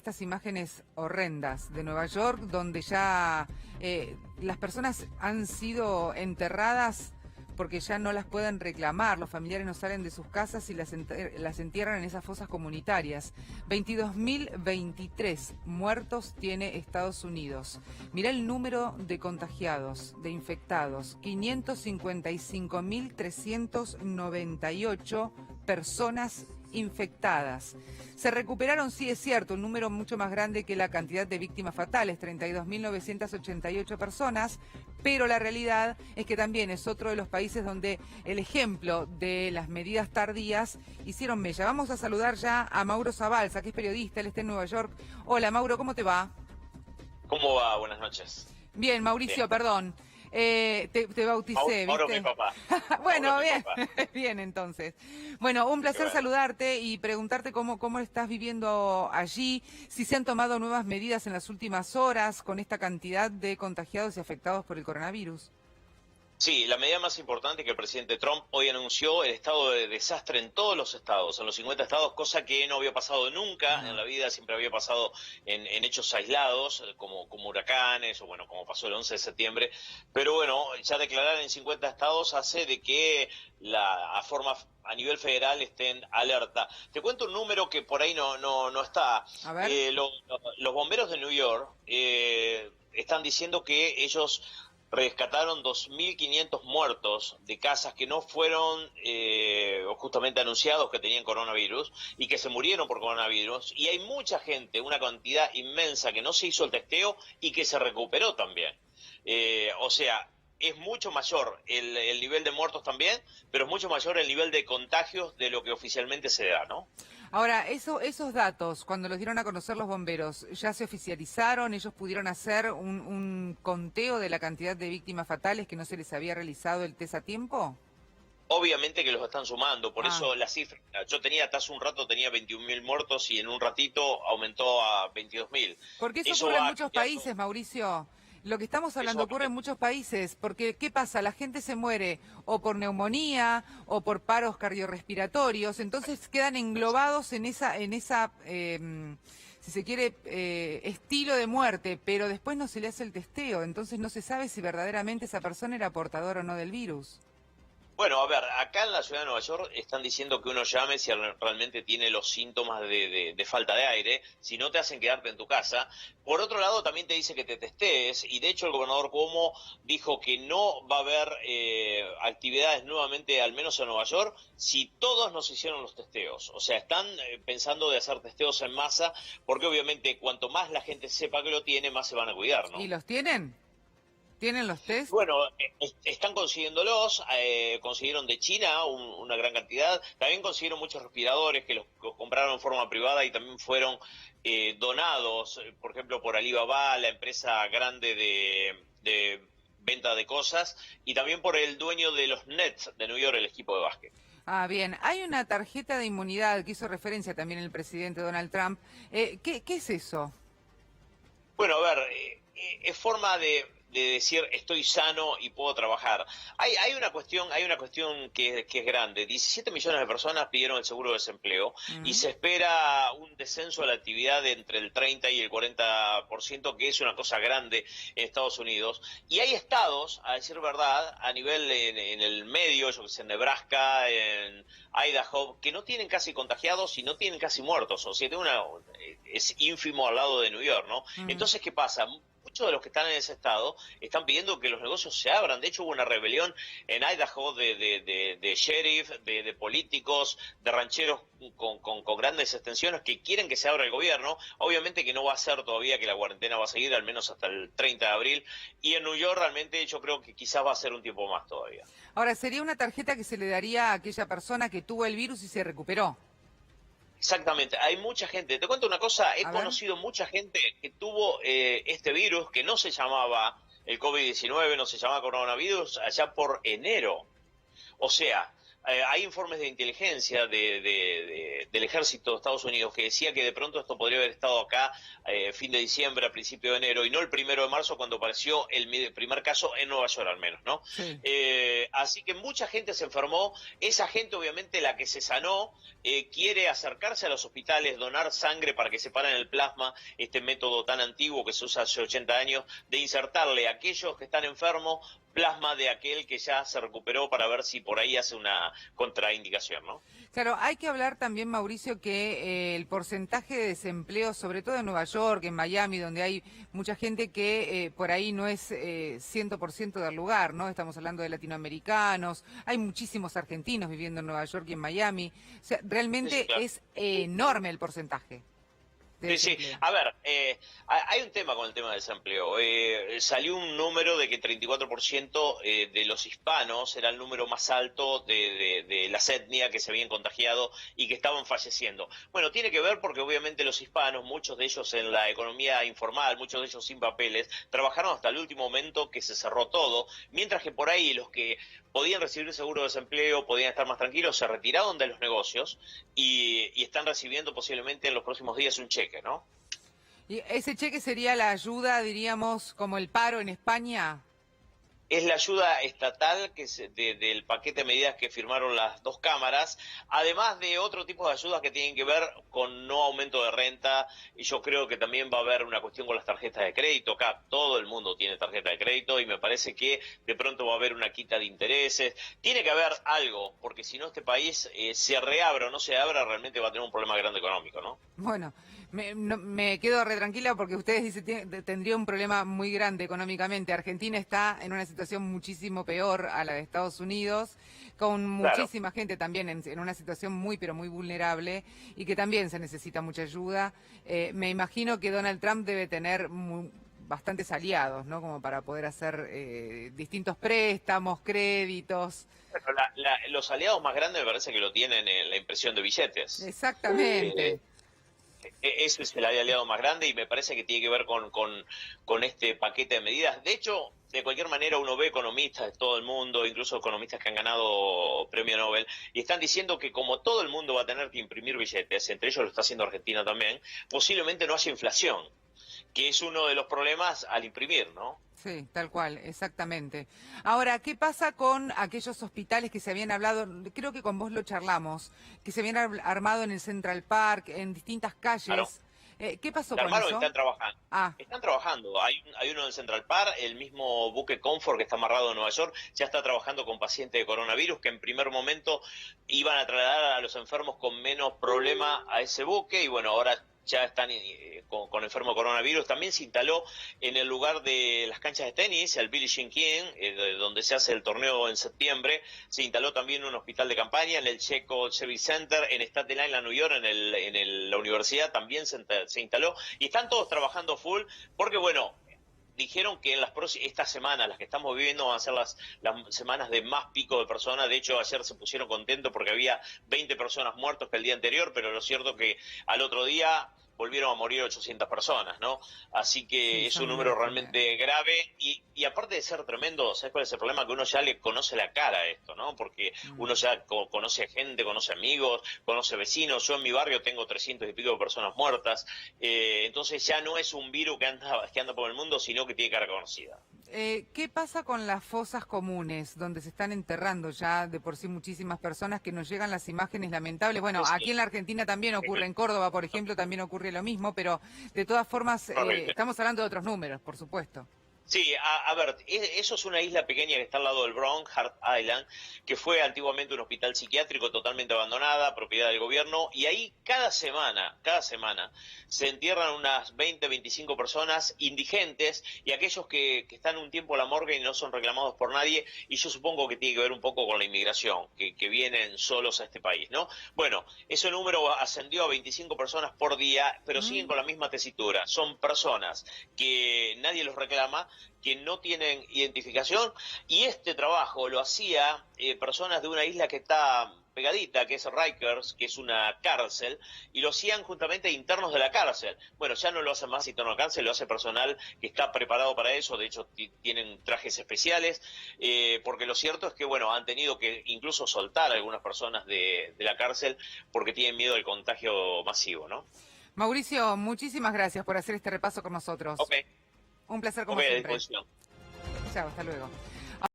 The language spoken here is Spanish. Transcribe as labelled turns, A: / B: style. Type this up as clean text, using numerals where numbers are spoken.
A: estas imágenes horrendas de Nueva York, donde ya las personas han sido enterradas porque ya no las pueden reclamar, los familiares no salen de sus casas y las entierran en esas fosas comunitarias. 22.023 muertos tiene Estados Unidos. Mirá el número de contagiados, de infectados, 555.398 personas infectadas. Se recuperaron, sí es cierto, un número mucho más grande que la cantidad de víctimas fatales, 32.988 personas, pero la realidad es que también es otro de los países donde el ejemplo de las medidas tardías hicieron mella. Vamos a saludar ya a Mauro Zabalza, que es periodista, él está en Nueva York. Hola Mauro, ¿cómo te va?
B: ¿Cómo va? Buenas noches.
A: Bien, Mauricio,
B: Bien.
A: perdón. Te bauticé,
B: Mauro,
A: ¿viste?
B: mi papá.
A: Bueno,
B: Mauro,
A: bien,
B: mi papá.
A: bien entonces. Bueno, un placer saludarte y preguntarte cómo estás viviendo allí, si se han tomado nuevas medidas en las últimas horas con esta cantidad de contagiados y afectados por el coronavirus.
B: Sí, la medida más importante que el presidente Trump hoy anunció, el estado de desastre en todos los estados, en los 50 estados, cosa que no había pasado nunca en la vida, siempre había pasado en hechos aislados, como huracanes, o bueno, como pasó el 11 de septiembre, pero bueno, ya declarar en 50 estados hace de que a nivel federal estén alerta. Te cuento un número que por ahí no está.
A: A ver.
B: Los bomberos de New York están diciendo que ellos rescataron 2.500 muertos de casas que no fueron justamente anunciados que tenían coronavirus y que se murieron por coronavirus. Y hay mucha gente, una cantidad inmensa que no se hizo el testeo y que se recuperó también. O sea, es mucho mayor el nivel de muertos también, pero es mucho mayor el nivel de contagios de lo que oficialmente se da, ¿no?
A: Ahora, esos datos, cuando los dieron a conocer los bomberos, ¿ya se oficializaron? ¿Ellos pudieron hacer un conteo de la cantidad de víctimas fatales que no se les había realizado el test a tiempo?
B: Obviamente que los están sumando, por eso la cifra, yo hasta hace un rato tenía 21.000 muertos y en un ratito aumentó a 22.000.
A: Porque eso ocurre en muchos países, Mauricio. Lo que estamos hablando ocurre en muchos países, porque ¿qué pasa? La gente se muere o por neumonía o por paros cardiorrespiratorios, entonces quedan englobados en esa si se quiere, estilo de muerte, pero después no se le hace el testeo, entonces no se sabe si verdaderamente esa persona era portadora o no del virus.
B: Bueno, a ver, acá en la ciudad de Nueva York están diciendo que uno llame si realmente tiene los síntomas de falta de aire, si no te hacen quedarte en tu casa. Por otro lado, también te dice que te testees, y de hecho el gobernador Cuomo dijo que no va a haber actividades nuevamente, al menos en Nueva York, si todos nos hicieron los testeos. O sea, están pensando de hacer testeos en masa, porque obviamente cuanto más la gente sepa que lo tiene, más se van a cuidar, ¿no?
A: ¿Y los tienen? ¿Tienen los test?
B: Bueno, están consiguiéndolos, consiguieron de China una gran cantidad, también consiguieron muchos respiradores que los compraron en forma privada y también fueron donados, por ejemplo, por Alibaba, la empresa grande de venta de cosas, y también por el dueño de los Nets de New York, el equipo de básquet.
A: Ah, bien. Hay una tarjeta de inmunidad que hizo referencia también el presidente Donald Trump. ¿Qué es eso?
B: Bueno, a ver, es forma de decir estoy sano y puedo trabajar. Hay una cuestión que es grande. 17 millones de personas pidieron el seguro de desempleo y se espera un descenso de la actividad de entre el 30 y el 40%, que es una cosa grande en Estados Unidos. Y hay estados, a decir verdad, a nivel en el medio, yo que sé, en Nebraska, en Idaho, que no tienen casi contagiados y no tienen casi muertos. O sea, es ínfimo al lado de New York, ¿no? Entonces, ¿qué pasa? Muchos de los que están en ese estado están pidiendo que los negocios se abran. De hecho, hubo una rebelión en Idaho de sheriff, de políticos, de rancheros con grandes extensiones que quieren que se abra el gobierno. Obviamente que no va a ser todavía, que la cuarentena va a seguir al menos hasta el 30 de abril. Y en New York realmente yo creo que quizás va a ser un tiempo más todavía.
A: Ahora, sería una tarjeta que se le daría a aquella persona que tuvo el virus y se recuperó.
B: Exactamente, hay mucha gente, te cuento una cosa, he conocido mucha gente que tuvo este virus que no se llamaba el COVID-19, no se llamaba coronavirus allá por enero. O sea, hay informes de inteligencia del ejército de Estados Unidos que decía que de pronto esto podría haber estado acá fin de diciembre, a principio de enero, y no el 1 de marzo cuando apareció el primer caso en Nueva York al menos, ¿no?
A: Sí.
B: Así que mucha gente se enfermó, esa gente obviamente la que se sanó quiere acercarse a los hospitales, donar sangre para que separen el plasma, este método tan antiguo que se usa hace 80 años, de insertarle a aquellos que están enfermos plasma de aquel que ya se recuperó para ver si por ahí hace una contraindicación, ¿no?
A: Claro, hay que hablar también, Mauricio, que el porcentaje de desempleo, sobre todo en Nueva York, en Miami, donde hay mucha gente que por ahí no es 100% del lugar, ¿no? Estamos hablando de latinoamericanos, hay muchísimos argentinos viviendo en Nueva York y en Miami. O sea, realmente
B: Sí, claro.
A: es enorme el porcentaje de
B: Sí, sí.
A: desempleo.
B: A ver, hay un tema con el tema del desempleo. Salió un número de que 34% de los hispanos era el número más alto de las etnias que se habían contagiado y que estaban falleciendo. Bueno, tiene que ver porque obviamente los hispanos, muchos de ellos en la economía informal, muchos de ellos sin papeles, trabajaron hasta el último momento que se cerró todo, mientras que por ahí los que podían recibir seguro de desempleo, podían estar más tranquilos, se retiraron de los negocios y están recibiendo posiblemente en los próximos días un cheque, ¿no?
A: ¿Y ese cheque sería la ayuda, diríamos, como el paro en España?
B: Es la ayuda estatal del paquete de medidas que firmaron las dos cámaras, además de otro tipo de ayudas que tienen que ver con no aumento de renta, y yo creo que también va a haber una cuestión con las tarjetas de crédito. Acá todo el mundo tiene tarjeta de crédito y me parece que de pronto va a haber una quita de intereses. Tiene que haber algo, porque si no este país se reabra o no se abra, realmente va a tener un problema grande económico, ¿no?
A: Bueno, me quedo re tranquila porque ustedes dicen tendría un problema muy grande económicamente. Argentina está en una situación muchísimo peor a la de Estados Unidos, con
B: Claro.
A: muchísima gente también en una situación muy, pero muy vulnerable y que también se necesita mucha ayuda. Me imagino que Donald Trump debe tener bastantes aliados, ¿no? Como para poder hacer distintos préstamos, créditos.
B: Bueno, los aliados más grandes me parece que lo tienen en la impresión de billetes.
A: Exactamente.
B: Ese es el aliado más grande y me parece que tiene que ver con este paquete de medidas. De hecho, de cualquier manera uno ve economistas de todo el mundo, incluso economistas que han ganado premio Nobel, y están diciendo que como todo el mundo va a tener que imprimir billetes, entre ellos lo está haciendo Argentina también, posiblemente no haya inflación, que es uno de los problemas al imprimir, ¿no?
A: Sí, tal cual, exactamente. Ahora, ¿qué pasa con aquellos hospitales que se habían hablado, creo que con vos lo charlamos, que se habían armado en el Central Park, en distintas calles?
B: Claro.
A: ¿Qué pasó
B: Se
A: con
B: armaron y
A: eso?
B: están trabajando.
A: Ah,
B: Están trabajando. Hay uno en Central Park, el mismo buque Comfort que está amarrado en Nueva York, ya está trabajando con pacientes de coronavirus que en primer momento iban a trasladar a los enfermos con menos problema a ese buque y bueno, ahora ya están con enfermo de coronavirus. También se instaló en el lugar de las canchas de tenis, el Billie Jean King, donde se hace el torneo en septiembre. Se instaló también un hospital de campaña en el Checo Chevy Center, en Staten Island, New York, la universidad también se instaló. Y están todos trabajando full, porque bueno, dijeron que en estas semanas, las que estamos viviendo, van a ser las semanas de más pico de personas. De hecho, ayer se pusieron contentos porque había 20 personas muertas que el día anterior, pero lo cierto que al otro día volvieron a morir 800 personas, ¿no? Así que
A: sí,
B: es
A: son
B: un número
A: miles
B: realmente grave y aparte de ser tremendo, ¿sabes cuál es el problema? Que uno ya le conoce la cara a esto, ¿no? Porque uno ya conoce gente, conoce amigos, conoce vecinos. Yo en mi barrio tengo 300 y pico de personas muertas, entonces ya no es un virus que anda por el mundo, sino que tiene cara conocida.
A: ¿Qué pasa con las fosas comunes, donde se están enterrando ya de por sí muchísimas personas que nos llegan las imágenes lamentables? Bueno,
B: Sí,
A: aquí en la Argentina también ocurre, en Córdoba, por ejemplo, también ocurre lo mismo, pero de todas formas
B: horrible.
A: estamos hablando de otros números, por supuesto.
B: Sí, a ver, eso es una isla pequeña que está al lado del Bronx, Hart Island, que fue antiguamente un hospital psiquiátrico totalmente abandonada, propiedad del gobierno, y ahí cada semana, se entierran unas 20, 25 personas indigentes y aquellos que están un tiempo en la morgue y no son reclamados por nadie, y yo supongo que tiene que ver un poco con la inmigración, que vienen solos a este país, ¿no? Bueno, ese número ascendió a 25 personas por día, pero siguen con la misma tesitura. Son personas que nadie los reclama, que no tienen identificación, y este trabajo lo hacía personas de una isla que está pegadita, que es Rikers, que es una cárcel, y lo hacían justamente internos de la cárcel. Bueno, ya no lo hacen más interno de la cárcel, lo hace personal que está preparado para eso, de hecho tienen trajes especiales, porque lo cierto es que, bueno, han tenido que incluso soltar a algunas personas de la cárcel porque tienen miedo del contagio masivo, ¿no?
A: Mauricio, muchísimas gracias por hacer este repaso con nosotros.
B: Ok,
A: Un placer como
B: ok, a
A: siempre.
B: disposición.
A: Chao, hasta luego.